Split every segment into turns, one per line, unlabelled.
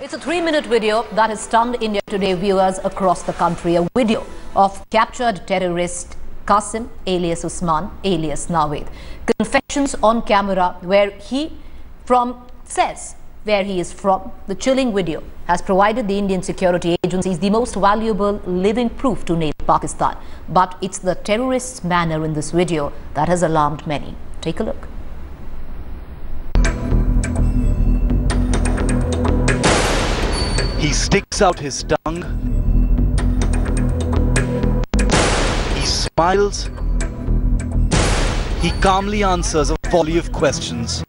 It's a 3-minute video that has stunned India Today viewers across the country. A video of captured terrorist Qasim alias Usman alias Nawed. Confessions on camera where he says where he is from. The chilling video has provided the Indian security agencies the most valuable living proof to nail Pakistan. But it's the terrorist's manner in this video that has alarmed many. Take a look.
He sticks out his tongue. He smiles. He calmly answers a volley of questions.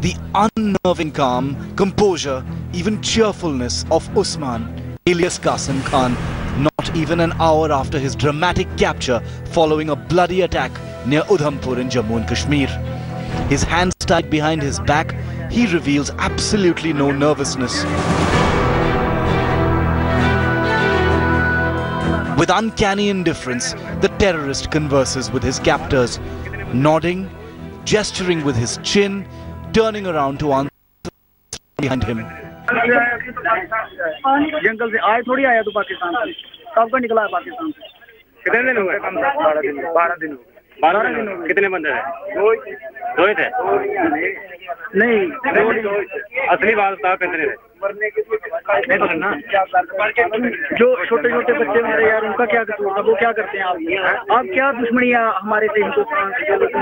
The unnerving calm, composure, even cheerfulness of Usman, alias Qasim Khan, not even an hour after his dramatic capture following a bloody attack near Udhampur in Jammu and Kashmir. His hands tied behind his back, he reveals absolutely no nervousness. With uncanny indifference, the terrorist converses with his captors, nodding, gesturing with his chin, turning around to answer behind him.
जंगल से आए थोड़ी आया तू पाकिस्तान से कब का निकला है पाकिस्तान से कितने दिन हुए 12 दिन कितने बंदे थे दो ही थे नहीं असली बात बताओ कितने थे जो छोटे छोटे बच्चे हमारे यार उनका क्या कसूर था वो क्या करते हैं आप क्या दुश्मनी है हमारे से हिंदुस्तान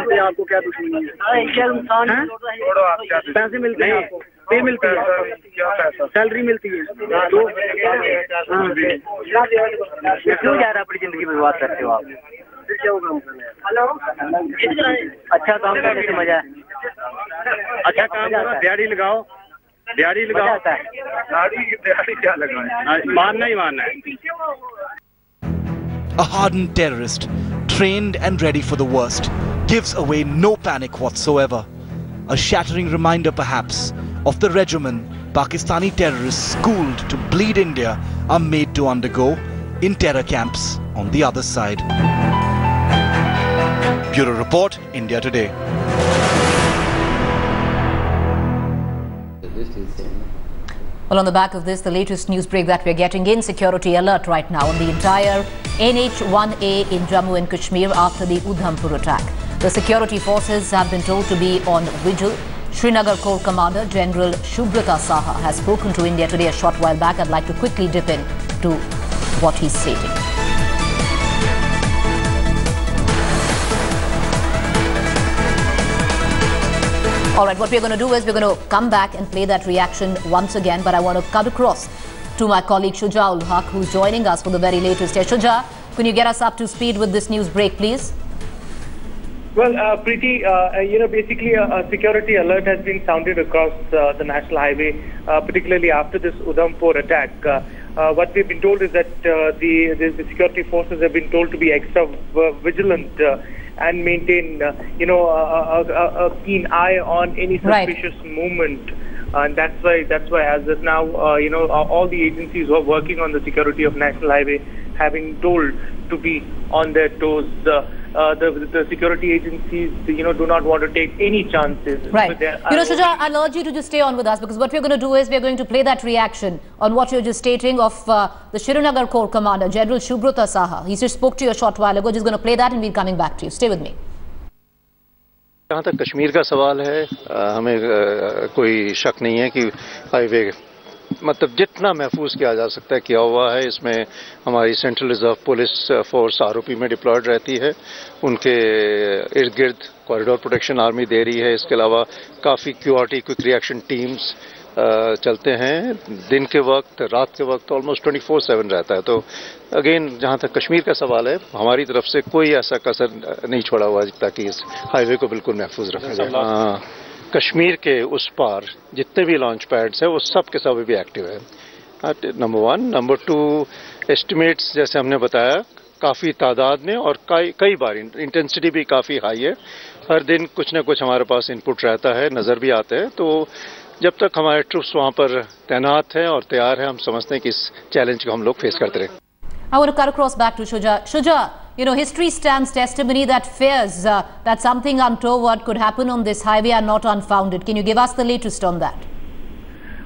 से आपको क्या दुश्मनी है पैसे मिलते हैं आपको पे मिलती है सैलरी मिलती है तो क्यों जा रहा है अपनी जिंदगी बर्बाद करते हो आप हेलो अच्छा काम करने से मजा है अच्छा काम करो दिहाड़ी लगाओ दिहाड़ी क्या लगाओ मारना ही मारना है
A hardened terrorist, trained and ready for the worst, gives away no panic whatsoever. A shattering reminder perhaps of the regimen Pakistani terrorists schooled to bleed India are made to undergo in terror camps on the other side. Bureau Report, India Today.
Well, on the back of this, the latest news break that we're getting in, security alert right now on the entire NH-1A in Jammu and Kashmir after the Udhampur attack. The security forces have been told to be on vigil. Srinagar Corps Commander General Subrata Saha has spoken to India Today a short while back. I'd like to quickly dip in to what he's stating. All right, what we're going to do is we're going to come back and play that reaction once again, but I want to cut across to my colleague Shuja ul Haq, who's joining us for the very latest here. Shuja, can you get us up to speed with this news break, please?
Well, Preeti, basically a security alert has been sounded across the national highway, particularly after this Udhampur attack. What we've been told is that the security forces have been told to be extra vigilant and maintain, a keen eye on any suspicious movement. And that's why as of now, all the agencies who are working on the security of National Highway have been told to be on their toes. The security agencies, do not want to take any chances.
Right. Shuja, I'll urge you to just stay on with us, because what we're going to do is we're going to play that reaction on what you're just stating of the Srinagar Corps Commander, General Subrata Saha. He just spoke to you a short while ago. Just going to play that and we're coming back to you. Stay with me.
जहाँ तक कश्मीर का सवाल है, हमें कोई शक नहीं है कि हाईवे मतलब जितना महफूज किया जा सकता है किया हुआ है। इसमें हमारी central reserve police force ROP में डिप्लॉयड रहती है, उनके इर्द गिर्द कॉरिडोर प्रोटेक्शन आर्मी दे रही है। इसके अलावा काफ़ी क्यूआरटी क्विक रिएक्शन टीम्स चलते हैं। दिन के वक्त, रात के वक्त ऑलमोस्ट 24/7 रहता है। तो अगेन जहाँ तक कश्मीर का सवाल है, हमारी तरफ से कोई ऐसा कसर नहीं छोड़ा हुआ ताकि इस हाईवे को बिल्कुल महफूज रखा जाए। कश्मीर के उस पार जितने भी लॉन्च पैड्स हैं वो सब के सब भी एक्टिव है, नंबर 1। नंबर 2, एस्टिमेट्स जैसे हमने बताया काफ़ी तादाद में और कई बार इंटेंसिटी भी काफ़ी हाई है। हर दिन कुछ न कुछ हमारे पास इनपुट रहता है, नज़र भी आते हैं। तो जब तक हमारे ट्रूप्स वहाँ पर तैनात हैं और तैयार हैं, हम समझते हैं कि इस चैलेंज को हम लोग फेस करते रहें।
I want to cut across back to Shuja. Shuja, history stands testimony that fears that something untoward could happen on this highway are not unfounded. Can you give us the latest on that?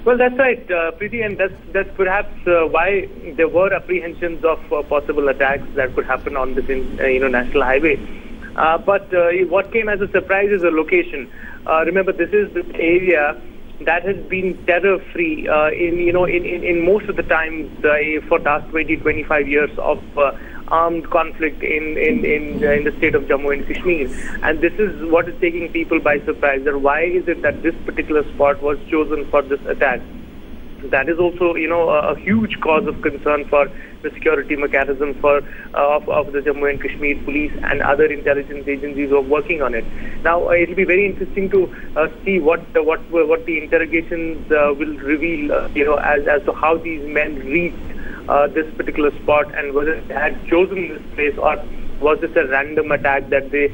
Well, that's right, Preeti, and that's perhaps why there were apprehensions of possible attacks that could happen on this national highway. But what came as a surprise is the location. Remember, this is the area that has been terror-free in most of the times for last 20-25 years of armed conflict in the state of Jammu and Kashmir. And this is what is taking people by surprise. That why is it that this particular spot was chosen for this attack? That is also, a huge cause of concern for the security mechanism of the Jammu and Kashmir police and other intelligence agencies who are working on it. Now, it will be very interesting to see what the interrogations will reveal, as to how these men reached this particular spot and whether they had chosen this place or was this a random attack that they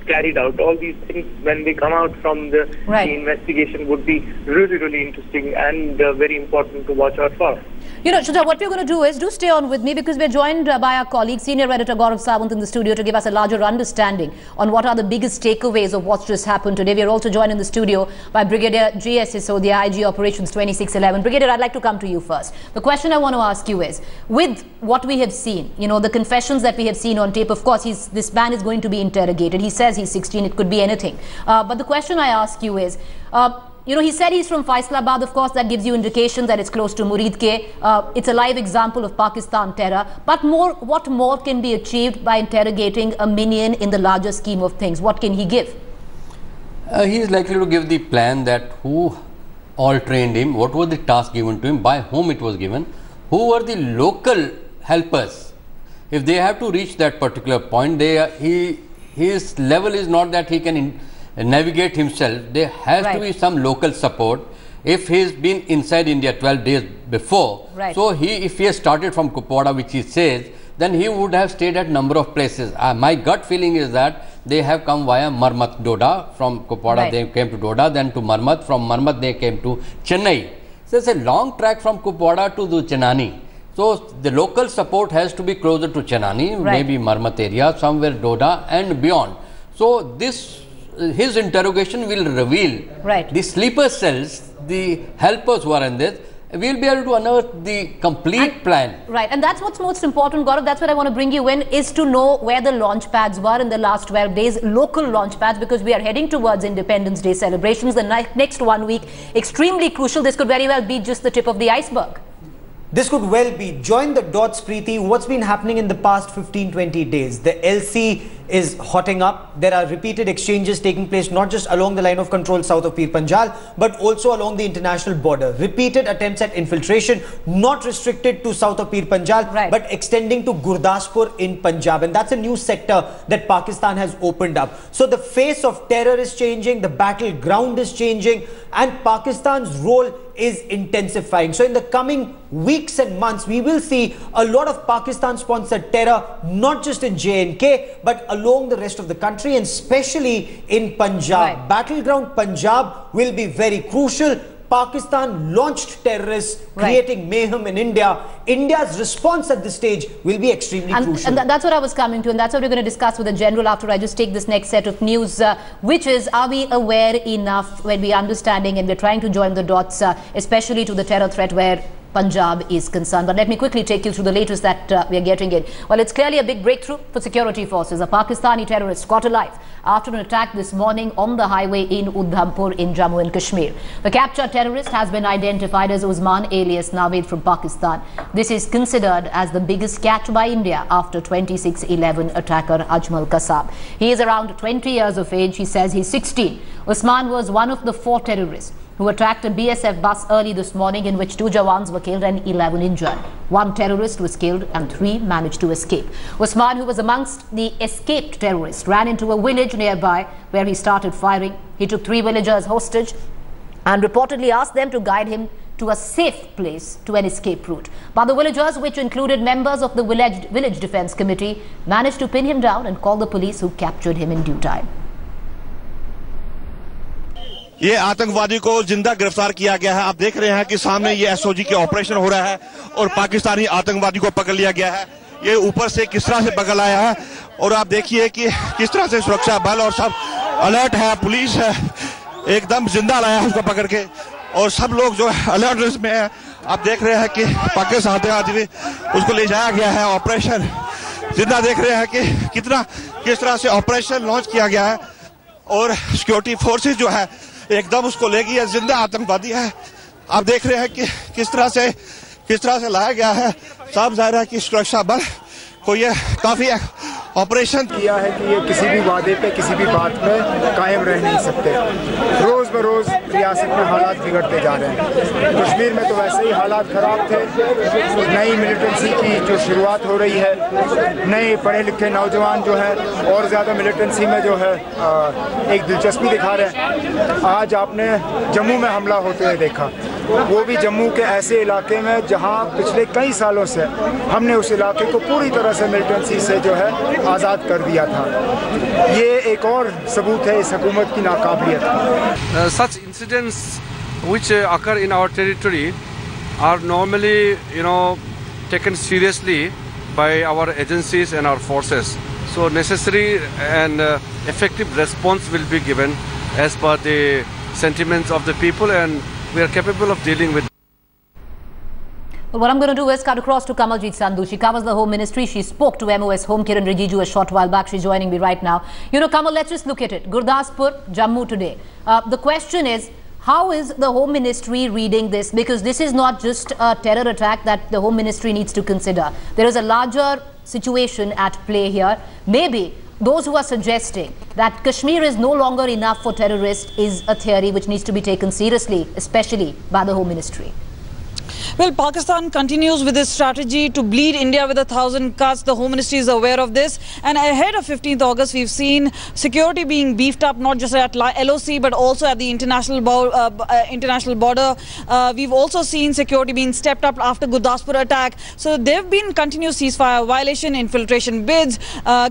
carried out. All these things, when they come out from the investigation, would be really, really interesting and very important to watch out for.
Shraddha, what we're going to do is, do stay on with me, because we're joined by our colleague, senior editor Gaurav Sawant in the studio to give us a larger understanding on what are the biggest takeaways of what's just happened today. We're also joined in the studio by Brigadier G.S. Sisodia, IG Operations 2611. Brigadier, I'd like to come to you first. The question I want to ask you is, with what we have seen, the confessions that we have seen on tape, of course, this man is going to be interrogated. He says he's 16, it could be anything. But the question I ask you is, he said he's from Faisalabad. Of course, that gives you indication that it's close to Muridke. It's a live example of Pakistan terror. But what more can be achieved by interrogating a minion in the larger scheme of things? What can he give?
He is likely to give the plan that who all trained him, what was the task given to him, by whom it was given, who were the local helpers. If they have to reach that particular point, his level is not that he can navigate himself. There has to be some local support. If he's been inside India 12 days before, so if he has started from Kupwara, which he says, then he would have stayed at number of places. My gut feeling is that they have come via Marmat, Doda. From Kupwara they came to Doda, then to Marmat. From Marmat they came to Chennai. So it's a long track from Kupwara to Chenani. So the local support has to be closer to Chenani, maybe Marmat area, somewhere Doda and beyond. So his interrogation will reveal the sleeper cells, the helpers who are in this. We'll be able to unearth the complete plan. Right, and that's what's most important, Gaurav. That's what I want to bring you in, is to know where the launch pads were in the last 12 days, local launch pads, because we are heading towards Independence Day celebrations. The next 1 week, extremely crucial. This could very well be just the tip of the iceberg.
This could well be. Join the dots, Preeti. What's been happening in the past 15-20 days? The LC is hotting up. There are repeated exchanges taking place not just along the line of control south of Pir Panjal, but also along the international border. Repeated attempts at infiltration, not restricted to south of Pir Panjal, but extending to Gurdaspur in Punjab. And that's a new sector that Pakistan has opened up. So the face of terror is changing, the battleground is changing, and Pakistan's role is intensifying. So in the coming weeks and months, we will see a lot of Pakistan-sponsored terror, not just in J&K, but along the rest of the country, and especially in Punjab. Battleground Punjab will be very crucial. Pakistan launched terrorists, creating mayhem in India. India's response at this stage will be extremely crucial. And
that's what I was coming to, and that's what we're going to discuss with the General after I just take this next set of news, which is, are we aware enough when we're understanding and we're trying to join the dots, especially to the terror threat where Punjab is concerned. But let me quickly take you through the latest that we are getting in. Well, it's clearly a big breakthrough for security forces. A Pakistani terrorist caught alive after an attack this morning on the highway in Udhampur in Jammu and Kashmir. The captured terrorist has been identified as Usman alias Naveed from Pakistan. This is considered as the biggest catch by India after 26/11 attacker Ajmal Kasab. He is around 20 years of age. He says he's 16. Usman was one of the 4 terrorists who attacked a BSF bus early this morning, in which 2 Jawans were killed and 11 injured. 1 terrorist was killed and 3 managed to escape. Usman, who was amongst the escaped terrorists, ran into a village nearby where he started firing. He took 3 villagers hostage and reportedly asked them to guide him to a safe place to an escape route. But the villagers, which included members of the village defense committee, managed to pin him down and call the police, who captured him in due time.
ये आतंकवादी को जिंदा गिरफ्तार किया गया है। आप देख रहे हैं कि सामने ये एसओजी के ऑपरेशन हो रहा है और पाकिस्तानी आतंकवादी को पकड़ लिया गया है। ये ऊपर से किस तरह से पकड़ आया है। और आप देखिए कि किस तरह से सुरक्षा बल और सब अलर्ट है, पुलिस है, एकदम जिंदा लाया है उसको पकड़ के, और सब लोग जो अलर्ट में है। आप देख रहे हैं कि पाकिस्तान से आज भी उसको ले जाया गया है, ऑपरेशन जिंदा देख रहे हैं कि किस तरह से ऑपरेशन लॉन्च किया गया है, और सिक्योरिटी फोर्सेस जो है एकदम उसको ले गई है, जिंदा आतंकवादी है। आप देख रहे हैं कि किस तरह से लाया गया है। साफ जाहिर है कि सुरक्षा बल को ये काफी ऑपरेशन
किया है कि ये किसी भी वादे पे, किसी भी बात में कायम रह नहीं सकते। रोज बरोज रियासत में हालात बिगड़ते जा रहे हैं। कश्मीर में तो वैसे ही हालात खराब थे। नई मिलिटेंसी की जो शुरुआत हो रही है, नए पढ़े लिखे नौजवान जो है और ज़्यादा मिलिटेंसी में जो है एक दिलचस्पी दिखा रहे हैं। आज आपने जम्मू में हमला होते हुए देखा, वो भी जम्मू के ऐसे इलाके में जहाँ पिछले कई सालों से हमने उस इलाके को पूरी तरह से मिलिटेंसी से जो है आज़ाद कर दिया था। ये एक और सबूत है इस हुकूमत की नाकाबिलियत।
Such incidents which occur in our territory are normally, taken seriously by our agencies and our forces. So necessary and effective response will be given as per the sentiments of the people, and we are capable of dealing with.
Well, what I'm going to do is cut across to Kamaljeet Sandhu. She covers the Home Ministry. She spoke to MOS Home Kiran Rijiju a short while back. She's joining me right now. Kamal, let's just look at it. Gurdaspur, Jammu today. The question is, how is the Home Ministry reading this? Because this is not just a terror attack that the Home Ministry needs to consider. There is a larger situation at play here. Maybe those who are suggesting that Kashmir is no longer enough for terrorists is a theory which needs to be taken seriously, especially by the Home Ministry.
Well, Pakistan continues with its strategy to bleed India with 1,000 cuts. The Home Ministry is aware of this. And ahead of 15th August, we've seen security being beefed up, not just at LOC, but also at the international border. We've also seen security being stepped up after Gurdaspur attack. So there have been continuous ceasefire violation, infiltration bids,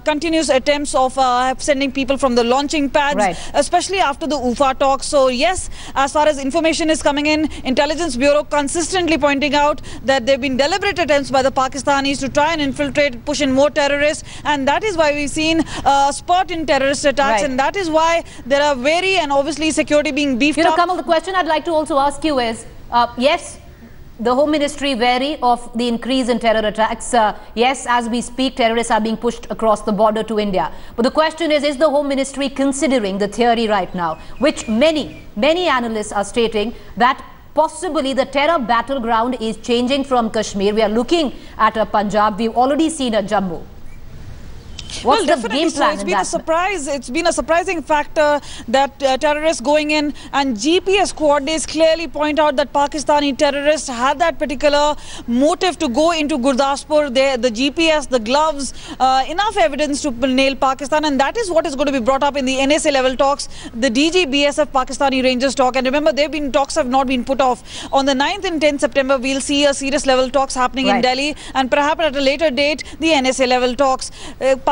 continuous attempts of sending people from the launching pads, especially after the UFA talks. So yes, as far as information is coming in, Intelligence Bureau consistently pointing out that there have been deliberate attempts by the Pakistanis to try and infiltrate, push in more terrorists, and that is why we've seen a spurt in terrorist attacks, and that is why there are very and obviously security being beefed up.
Kamal, the question I'd like to also ask you is, yes, the Home Ministry wary of the increase in terror attacks. Yes, as we speak, terrorists are being pushed across the border to India. But the question is the Home Ministry considering the theory right now, which many analysts are stating that possibly the terror battleground is changing from Kashmir. We are looking at a Punjab. We've already seen a Jammu. What's the game plan?
It's been a surprise. It's been a surprising factor that terrorists going in, and GPS coordinates clearly point out that Pakistani terrorists had that particular motive to go into Gurdaspur. The GPS, the gloves, enough evidence to nail Pakistan, and that is what is going to be brought up in the NSA level talks, the DG BSF Pakistani Rangers talk. And remember, talks have not been put off. On the 9th and 10th September, we'll see a serious level talks happening in Delhi, and perhaps at a later date, the NSA level talks.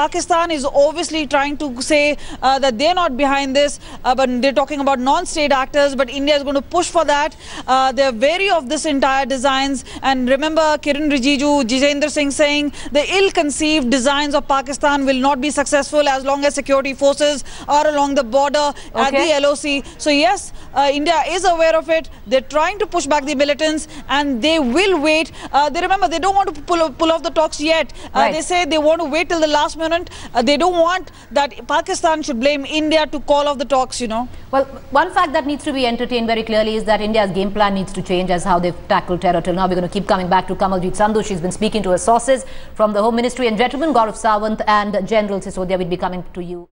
Pakistan is obviously trying to say that they're not behind this, but they're talking about non-state actors, but India is going to push for that. They're wary of this entire designs, and remember Kiran Rijiju, Jitendra Singh saying the ill-conceived designs of Pakistan will not be successful as long as security forces are along the border at the LOC. So yes, India is aware of it. They're trying to push back the militants, and they will wait. They don't want to pull off the talks yet. They say they want to wait till the last minute. They don't want that Pakistan should blame India to call off the talks,
Well, one fact that needs to be entertained very clearly is that India's game plan needs to change as how they've tackled terror till now. We're going to keep coming back to Kamaljeet Sandhu. She's been speaking to her sources from the Home Ministry. And gentlemen, Gaurav Sawant and General Sisodia will be coming to you.